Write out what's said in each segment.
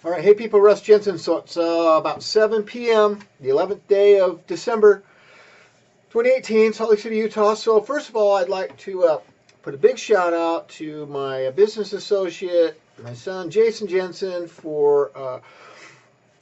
All right, hey people, Russ Jensen. So it's about 7 p.m., the 11th day of December 2018, Salt Lake City, Utah. So first of all, I'd like to put a big shout out to my business associate, my son Jason Jensen, for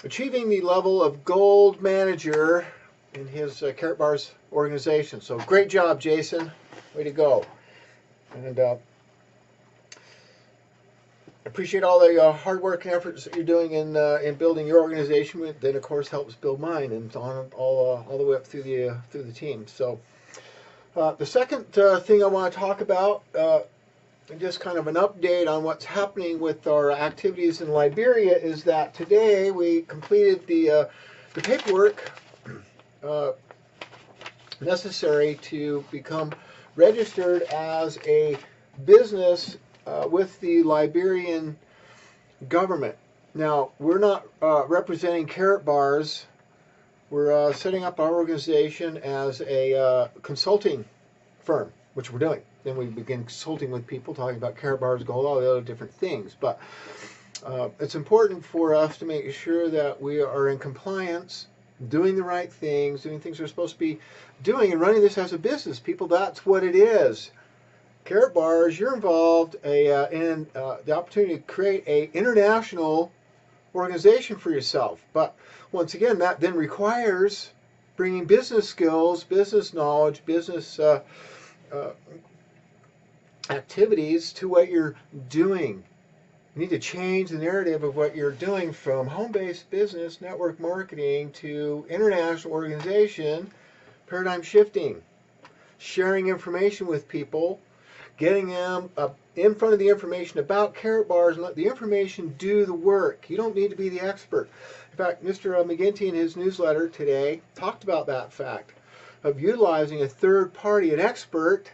achieving the level of gold manager in his Karatbars organization. So great job, Jason. Way to go. And appreciate all the hard work and efforts that you're doing in building your organization. That of course helps build mine, and on all the way up through the team. So the second thing I want to talk about, just kind of an update on what's happening with our activities in Liberia, is that today we completed the paperwork necessary to become registered as a business with the Liberian government. Now, we're not representing Karatbars. We're setting up our organization as a consulting firm, which we're doing. Then we begin consulting with people, talking about Karatbars, gold, all the other different things. But it's important for us to make sure that we are in compliance, doing the right things, doing things we're supposed to be doing, and running this as a business. People, that's what it is. Karatbars, you're involved in the opportunity to create an international organization for yourself. But once again, that then requires bringing business skills, business knowledge, business activities to what you're doing. You need to change the narrative of what you're doing from home-based business, network marketing, to international organization, paradigm shifting, sharing information with people, getting them in front of the information about Karatbars, and let the information do the work. You don't need to be the expert. In fact, Mr. McGinty in his newsletter today talked about that fact of utilizing a third party, an expert,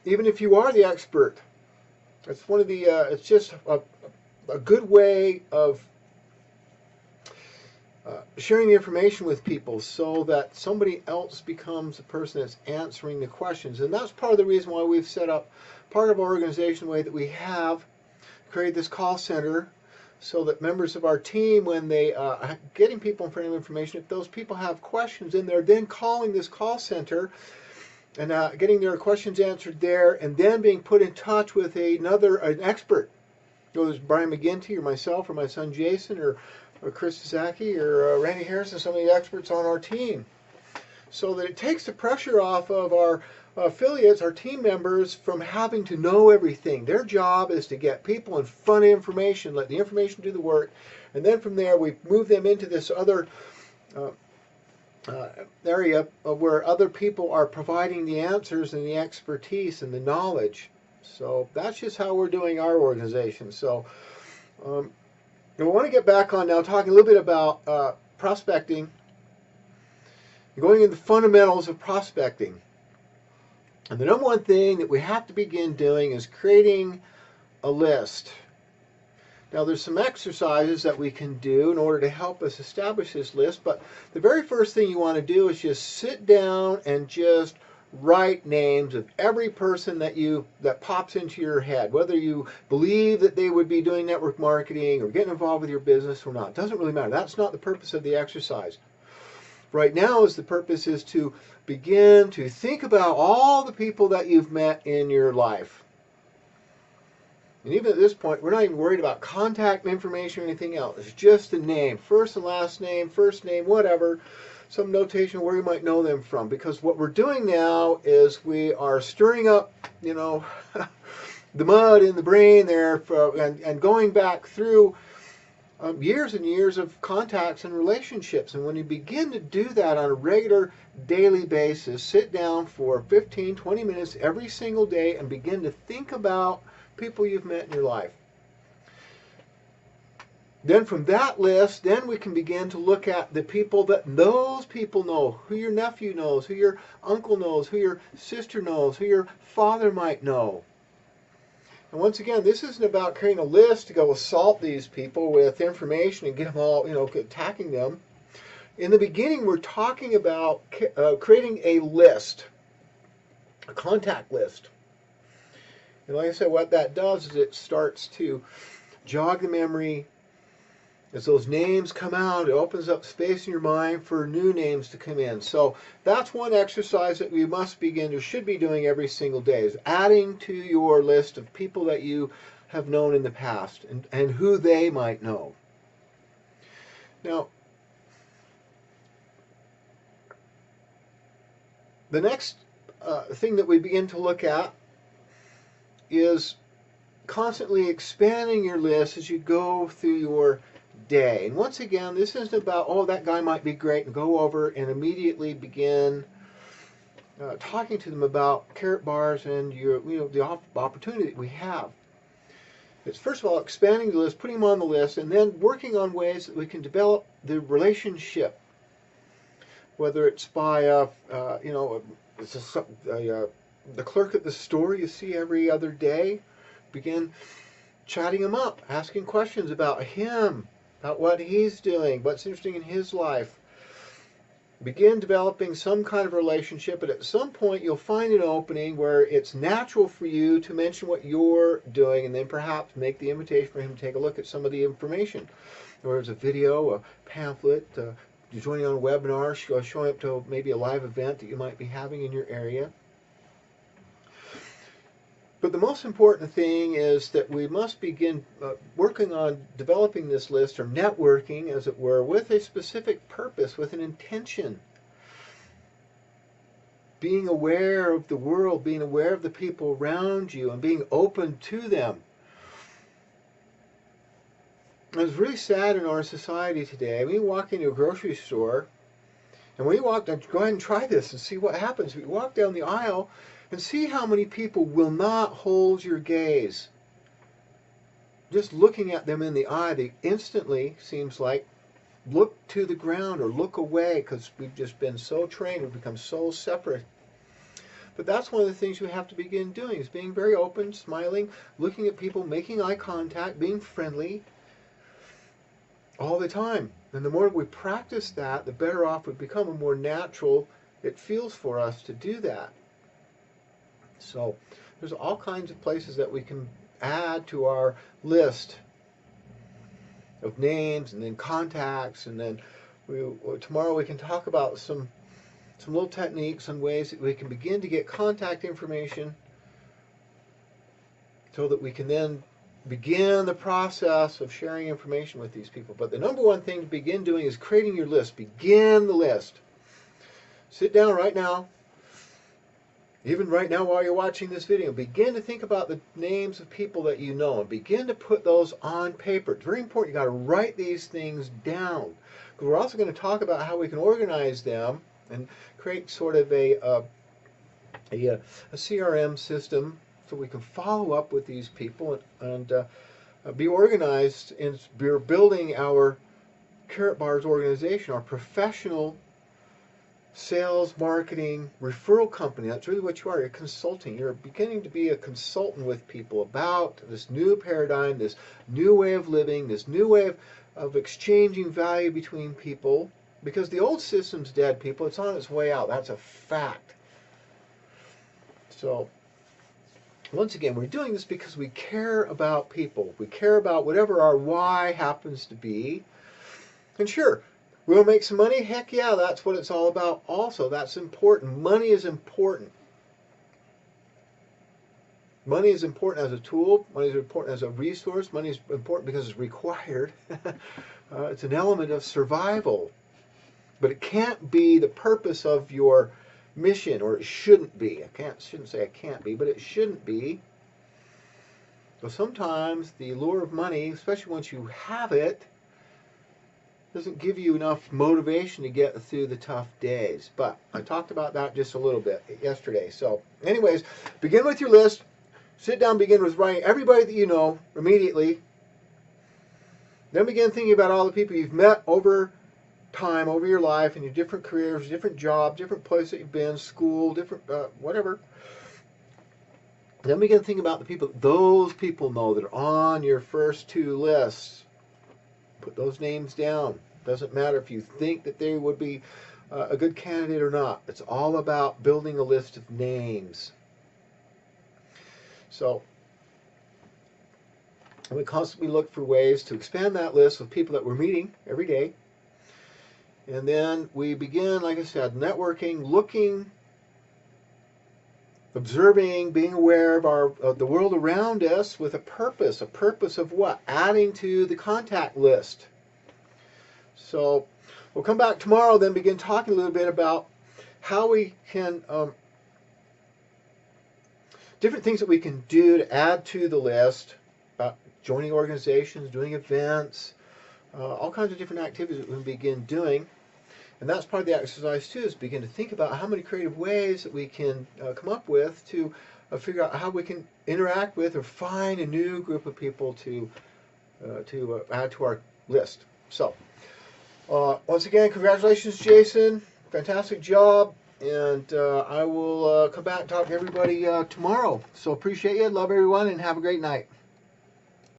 even if you are the expert. It's one of the. It's just a good way of sharing the information with people so that somebody else becomes the person that's answering the questions. And that's part of the reason why we've set up part of our organization the way that we have created this call center, so that members of our team, when they getting people in front of information, if those people have questions, then they're then calling this call center and getting their questions answered there, and then being put in touch with an expert. Whether it's Brian McGinty or myself or my son Jason or Chris Zaki or Randy Harrison, some of the experts on our team, so that it takes the pressure off of our affiliates, our team members, from having to know everything. Their job is to get people in front of information, let the information do the work, and then from there we move them into this other area of where other people are providing the answers and the expertise and the knowledge. So that's just how we're doing our organization. So I want to get back on now talking a little bit about prospecting, going into the fundamentals of prospecting. And the number one thing that we have to begin doing is creating a list. Now, there's some exercises that we can do in order to help us establish this list, but the very first thing you want to do is just sit down and just write names of every person that pops into your head, whether you believe that they would be doing network marketing or getting involved with your business or not. It doesn't really matter. That's not the purpose of the exercise. Right now, the purpose is to begin to think about all the people that you've met in your life. And even at this point, we're not even worried about contact information or anything else. It's just the name, first and last name, first name, whatever, some notation where you might know them from. Because what we're doing now is we are stirring up, the mud in the brain there, and going back through years and years of contacts and relationships. And when you begin to do that on a regular daily basis, sit down for 15, 20 minutes every single day and begin to think about people you've met in your life. Then from that list, then we can begin to look at the people that those people know, who your nephew knows, who your uncle knows, who your sister knows, who your father might know. And once again, this isn't about creating a list to go assault these people with information and get them all, attacking them. In the beginning, we're talking about creating a list, a contact list. And like I said, what that does is it starts to jog the memory. As those names come out, it opens up space in your mind for new names to come in. So that's one exercise that we must begin or should be doing every single day, is adding to your list of people that you have known in the past and who they might know. Now, the next thing that we begin to look at is constantly expanding your list as you go through your day. And once again, this isn't about, oh, that guy might be great, and go over and immediately begin talking to them about Karatbars and the opportunity that we have. It's first of all expanding the list, putting them on the list, and then working on ways that we can develop the relationship. Whether it's by the clerk at the store you see every other day, begin chatting him up, asking questions about him, about what he's doing, what's interesting in his life. Begin developing some kind of relationship, and at some point you'll find an opening where it's natural for you to mention what you're doing, and then perhaps make the invitation for him to take a look at some of the information. Or there's a video, a pamphlet, you're joining on a webinar, showing up to maybe a live event that you might be having in your area. But the most important thing is that we must begin working on developing this list, or networking, as it were, with a specific purpose, with an intention. Being aware of the world, being aware of the people around you, and being open to them. It's really sad in our society today. We walk into a grocery store, and when you walk down, go ahead and try this and see what happens. We walk down the aisle and see how many people will not hold your gaze. Just looking at them in the eye, they instantly, seems like, look to the ground or look away, because we've just been so trained, we've become so separate. But that's one of the things we have to begin doing, is being very open, smiling, looking at people, making eye contact, being friendly all the time. And the more we practice that, the better off we become, and more natural it feels for us to do that. So there's all kinds of places that we can add to our list of names, and then contacts, and then tomorrow we can talk about some little techniques and ways that we can begin to get contact information so that we can then begin the process of sharing information with these people. But the number one thing to begin doing is creating your list. Begin the list. Sit down right now. Even right now while you're watching this video, begin to think about the names of people that you know, and begin to put those on paper. It's very important. You've got to write these things down. Because we're also going to talk about how we can organize them and create sort of a CRM system so we can follow up with these people and be organized in building our Karatbars organization, our professional sales, marketing, referral company. That's really what you are. You're consulting. You're beginning to be a consultant with people about this new paradigm, this new way of living, this new way of exchanging value between people. Because the old system's dead, people. It's on its way out. That's a fact. So, once again, we're doing this because we care about people. We care about whatever our why happens to be. And sure, we'll make some money. Heck yeah, that's what it's all about also. That's important. Money is important. Money is important as a tool. Money is important as a resource. Money is important because it's required. It's an element of survival. But it can't be the purpose of your mission, or it shouldn't be. Shouldn't say it can't be, but it shouldn't be. So sometimes the allure of money, especially once you have it, doesn't give you enough motivation to get through the tough days. But I talked about that just a little bit yesterday. So anyways, begin with your list. Sit down, begin with writing everybody that you know immediately. Then begin thinking about all the people you've met over time, over your life, in your different careers, different jobs, different places that you've been, school, different whatever. Then begin thinking about the people those people know that are on your first two lists. Put those names down. Doesn't matter if you think that they would be a good candidate or not. It's all about building a list of names. So And we constantly look for ways to expand that list with people that we're meeting every day. And then we begin, like I said, networking, looking, observing, being aware of the world around us with a purpose. A purpose of what? Adding to the contact list. So we'll come back tomorrow, then begin talking a little bit about how we can, different things that we can do to add to the list, about joining organizations, doing events, all kinds of different activities that we can begin doing. And that's part of the exercise too, is begin to think about how many creative ways that we can come up with to figure out how we can interact with or find a new group of people to add to our list. So, once again, congratulations, Jason. Fantastic job. And I will come back and talk to everybody tomorrow. So appreciate you. Love everyone and have a great night.